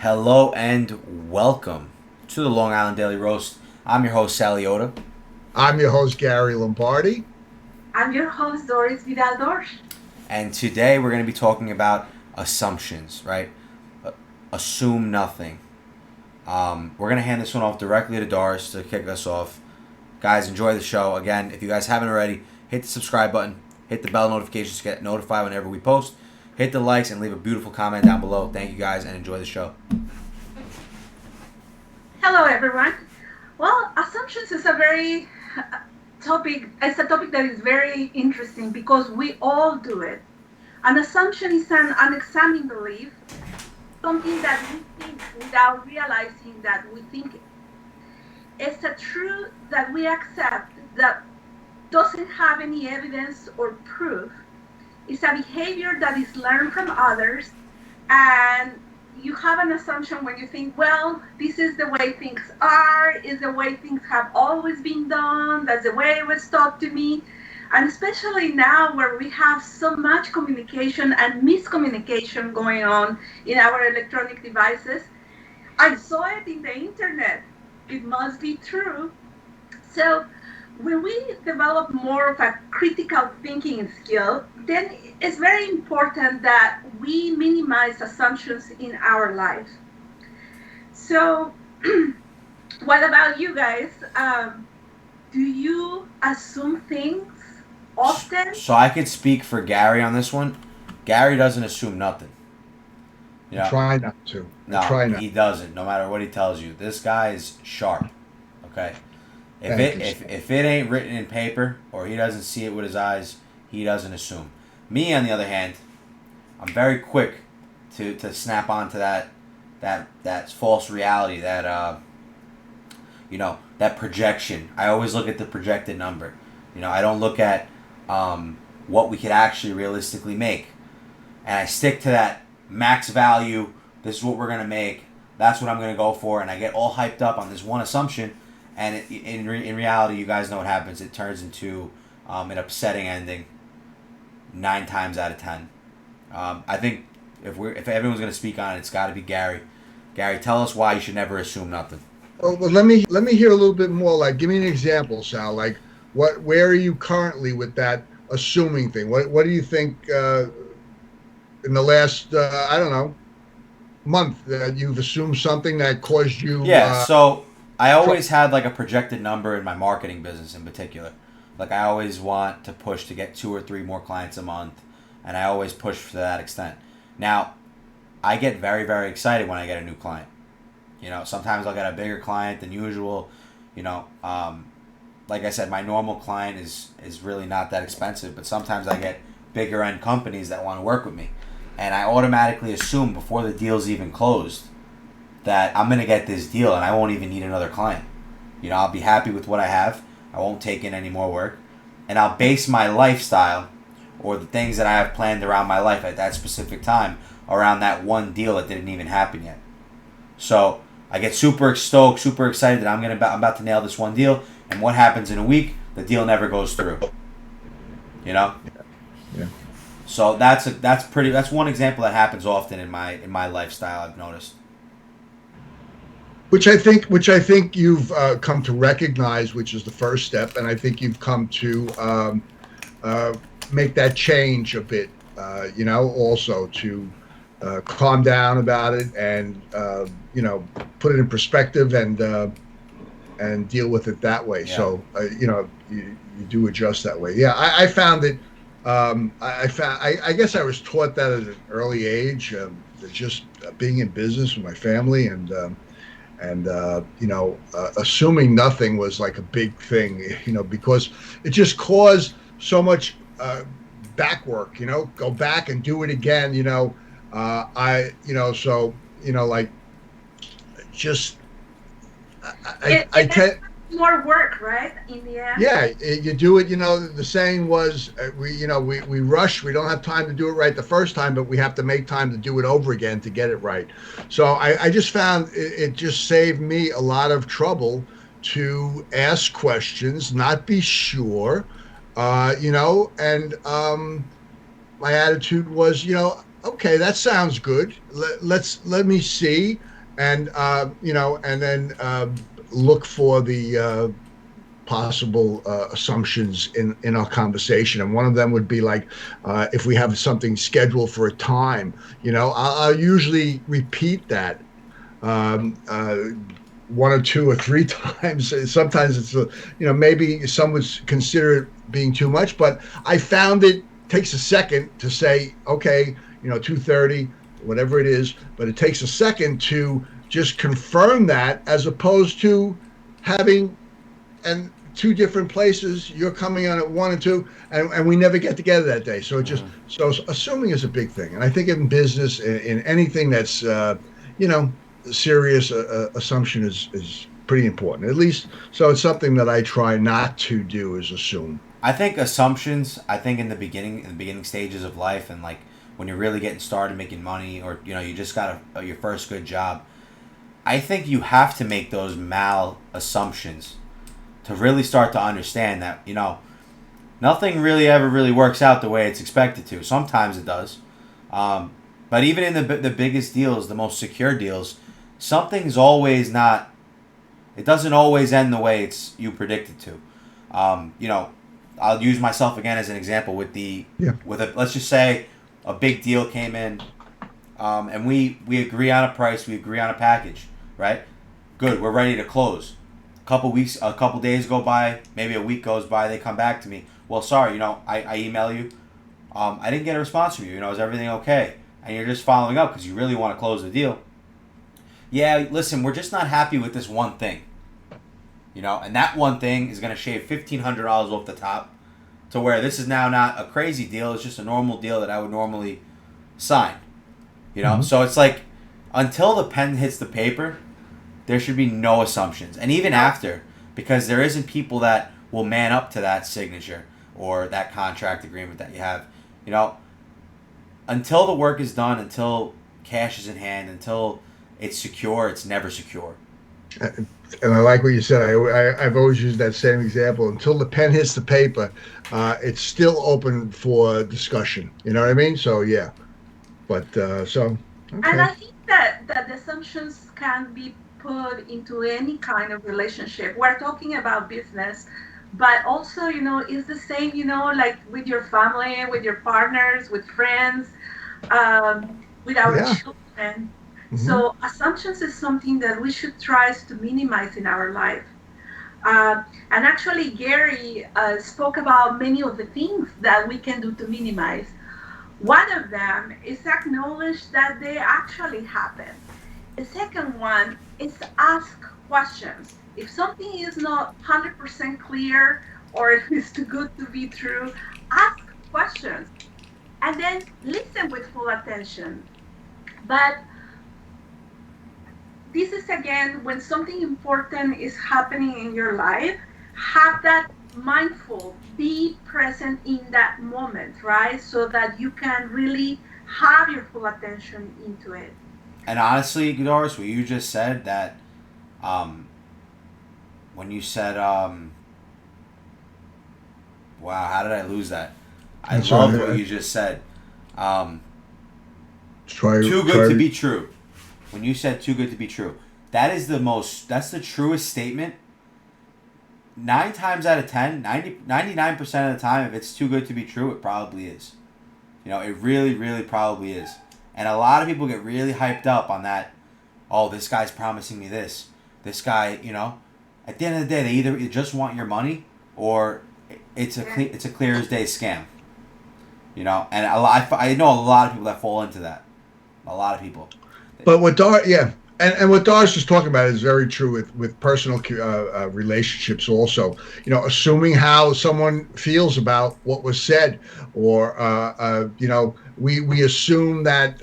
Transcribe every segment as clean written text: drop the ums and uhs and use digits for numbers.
Hello and welcome to the Long Island Daily Roast. I'm your host, Sally Oda, I'm your host, Gary Lombardi. I'm your host, Doris Vidal Dorsch. and today we're going to be talking about assumptions, right? Assume nothing. We're going to hand this one off directly to Doris to kick us off. Guys, enjoy the show. Again, if you guys haven't already, hit the subscribe button, hit the bell notifications to get notified whenever we post, hit the likes, and leave a beautiful comment down below. Thank you guys, and enjoy the show. Hello, everyone. Well, assumptions is a very topic. It's a topic that is very interesting because we all do it. An assumption is an unexamined belief, something that we think without realizing that we think it. It's a truth that we accept that doesn't have any evidence or proof. It's a behavior that is learned from others, and you have an assumption when you think, well, this is the way things are, is the way things have always been done, that's the way it was taught to me. And especially now where we have so much communication and miscommunication going on in our electronic devices, I saw it in the internet. It must be true. So when we develop more of a critical thinking skill, then it's very important that we minimize assumptions in our life. So, what about you guys? Do you assume things often? So I could speak for Gary on this one. Gary doesn't assume nothing. You know, Try not to. no, Try not. he doesn't. No matter what he tells you, this guy is sharp. Okay, Thank you. if it ain't written in paper or he doesn't see it with his eyes, he doesn't assume. Me, on the other hand, I'm very quick to snap onto that false reality, that projection. I always look at the projected number. I don't look at what we could actually realistically make, and I stick to that max value. This is what we're gonna make. That's what I'm gonna go for, and I get all hyped up on this one assumption, and in reality, you guys know what happens. It turns into an upsetting ending 9 times out of 10. I think if everyone's gonna speak on it, it's got to be Gary. Gary, tell us why you should never assume nothing. Well, let me hear a little bit more. Like, give me an example, Sal. Like, where are you currently with that assuming thing? What do you think in the last I don't know month that you've assumed something that caused you Yeah, so I trouble? always had like a projected number in my marketing business in particular. Like I always want to push to get 2 or 3 more clients a month, and I always push to that extent. Now, I get very, very excited when I get a new client. Sometimes I'll get a bigger client than usual. You know, um, like I said, my normal client is really not that expensive, but sometimes I get bigger end companies that want to work with me, and I automatically assume before the deal's even closed that I'm gonna get this deal and I won't even need another client. I'll be happy with what I have. I won't take in any more work, and I'll base my lifestyle or the things that I have planned around my life at that specific time around that one deal that didn't even happen yet. So I get super stoked, super excited that I'm about to nail this one deal, and what happens in a week? The deal never goes through. You know. Yeah. So that's one example that happens often in my lifestyle. I've noticed. Which I think you've come to recognize, which is the first step, and I think you've come to uh, make that change a bit. Also to calm down about it and put it in perspective and deal with it that way. Yeah. So you do adjust that way. Yeah, I found that. I found. I guess I was taught that at an early age. That just being in business with my family and assuming nothing was like a big thing. Because it just caused so much back work. Go back and do it again. So like just I It makes tend. more work, right? In the end. Yeah, you do it. The saying was, we rush. We don't have time to do it right the first time, but we have to make time to do it over again to get it right. So I just found it just saved me a lot of trouble to ask questions, not be sure, and my attitude was, okay, that sounds good. Let me see. and and then look for the possible assumptions in our conversation. And one of them would be like, if we have something scheduled for a time, I'll usually repeat that um, uh, one or two or three times. Sometimes it's, maybe some would consider it being too much, but I found it takes a second to say, okay, 2:30, whatever it is, but it takes a second to just confirm that, as opposed to having and two different places. You're coming on at 1 and 2, and we never get together that day. So it just Mhm. so assuming is a big thing, and I think in business, in anything that's you know serious, assumption is pretty important. At least, so it's something that I try not to do, is assume. I think assumptions. I think in the beginning stages of life, and like when you're really getting started making money, or you just got your first good job. I think you have to make those mal assumptions to really start to understand that nothing really ever really works out the way it's expected to. Sometimes it does, but even in the biggest deals, the most secure deals, something's always not. It doesn't always end the way it's you predicted to. I'll use myself again as an example with Yeah. let's just say a big deal came in, and we agree on a price, we agree on a package, right? Good, we're ready to close. A couple days go by, maybe a week goes by, they come back to me. Well, sorry, I email you. I didn't get a response from you. Is everything okay? And you're just following up because you really want to close the deal. Yeah, listen, we're just not happy with this one thing. And that one thing is going to shave $1,500 off the top, to where this is now not a crazy deal. It's just a normal deal that I would normally sign. So it's like, until the pen hits the paper, there should be no assumptions. And even after, because there isn't people that will man up to that signature or that contract agreement that you have. Until the work is done, until cash is in hand, until it's secure, it's never secure. And I like what you said. I've always used that same example. Until the pen hits the paper, it's still open for discussion. You know what I mean? So yeah, but so And okay. I think that the assumptions can be put into any kind of relationship. We're talking about business, but also, it's the same, like with your family, with your partners, with friends, with our Yeah. children. Hmm. So assumptions is something that we should try to minimize in our life. And actually, Gary spoke about many of the things that we can do to minimize. One of them is acknowledge that they actually happen. The second one is ask questions. If something is not 100% clear, or if it's too good to be true, ask questions and then listen with full attention. But this is again when something important is happening in your life, have that mindful, be present in that moment, right? So that you can really have your full attention into it. And honestly, Doris, what you just said, that um, when you said, wow, how did I lose that? I That's right. loved what you just said. Um, Try Too good to try. be true. When you said too good to be true, that's the truest statement. 9 times out of 10, 99% of the time, if it's too good to be true, it probably is. It really, really probably is. And a lot of people get really hyped up on that. Oh, this guy's promising me this. This guy, at the end of the day, they either just want your money, or it's a clear as day scam. And I know a lot of people that fall into that. A lot of people. But what Dar, yeah, and what Doris was talking about is very true with personal relationships. Also, assuming how someone feels about what was said, or we assume that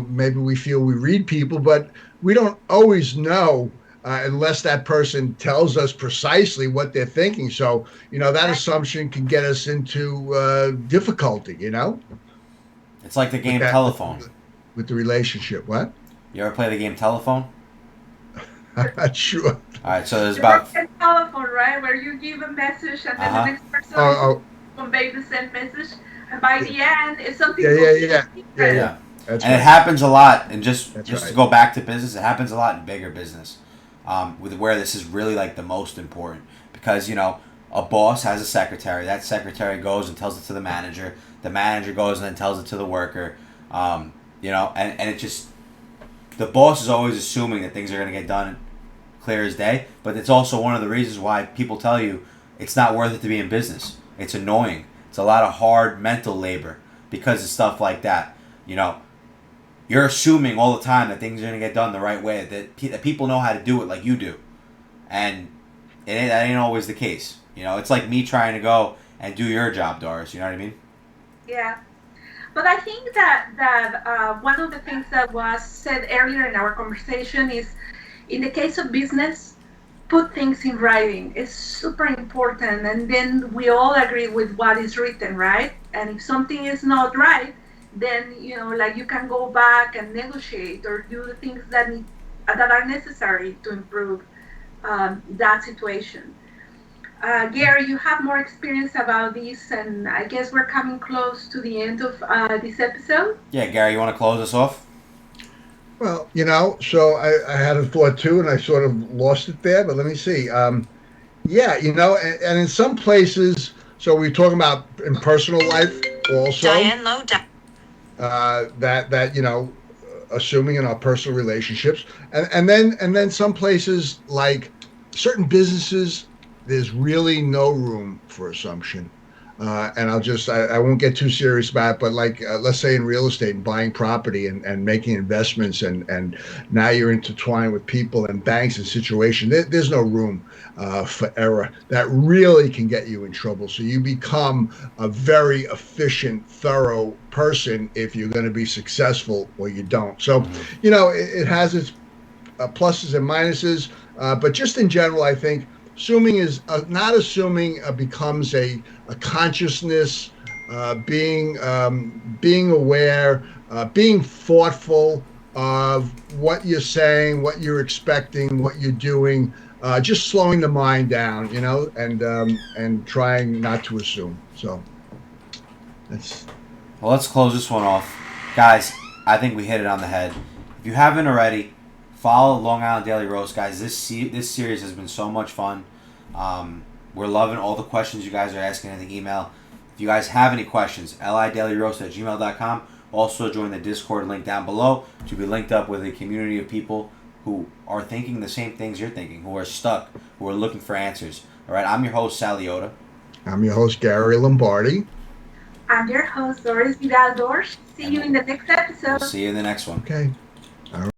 maybe we feel we read people, but we don't always know. Unless that person tells us precisely what they're thinking. So, that assumption can get us into difficulty, It's like the with game that, telephone. with the relationship. What? You ever play the game telephone? I'm not sure. All right, so there's It's like about a telephone, right? Where you give a message and uh then the huh next person is Oh, convey the same message. And by the end, it's something yeah, yeah, completely yeah, yeah, different. yeah. yeah. That's And right. it happens a lot. And just That's to right. go back to business, it happens a lot in bigger business, with where this is really like the most important because a boss has a secretary. That secretary goes and tells it to the manager. The manager goes and then tells it to the worker. And it just the boss is always assuming that things are going to get done clear as day. But it's also one of the reasons why people tell you it's not worth it to be in business. It's annoying. It's a lot of hard mental labor because of stuff like that. You're assuming all the time that things are going to get done the right way, that people know how to do it like you do. And that ain't always the case. It's like me trying to go and do your job, Doris. You know what I mean? Yeah. But I think that one of the things that was said earlier in our conversation is, in the case of business, put things in writing. It's super important, and then we all agree with what is written, right? And if something is not right, then like you can go back and negotiate or do the things that are necessary to improve that situation. Gary, you have more experience about this, and I guess we're coming close to the end of this episode. Yeah, Gary, you want to close us off? Well, so I had a thought too, and I sort of lost it there. But let me see. Yeah, and in some places, so we're talking about in personal life also. Diane Lowe. That assuming in our personal relationships, and then some places like certain businesses, there's really no room for assumption. And I won't get too serious about it, but like, let's say in real estate and buying property and making investments and now you're intertwined with people and banks and situation, there's no room for error. That really can get you in trouble. So you become a very efficient, thorough person if you're going to be successful or you don't. So, it has its pluses and minuses, but just in general, I think assuming is not assuming becomes a consciousness, being aware, being thoughtful of what you're saying, what you're expecting, what you're doing, just slowing the mind down, and trying not to assume. So that's. Well, let's close this one off. Guys, I think we hit it on the head. If you haven't already, follow Long Island Daily Roast, guys. This series has been so much fun. We're loving all the questions you guys are asking in the email. If you guys have any questions, lidailyroast@gmail.com. Also, join the Discord link down below to be linked up with a community of people who are thinking the same things you're thinking, who are stuck, who are looking for answers. All right, I'm your host, Sal Liotta. I'm your host, Gary Lombardi. I'm your host, Doris Vidal Dorsch. See you in the next episode. We'll see you in the next one. Okay.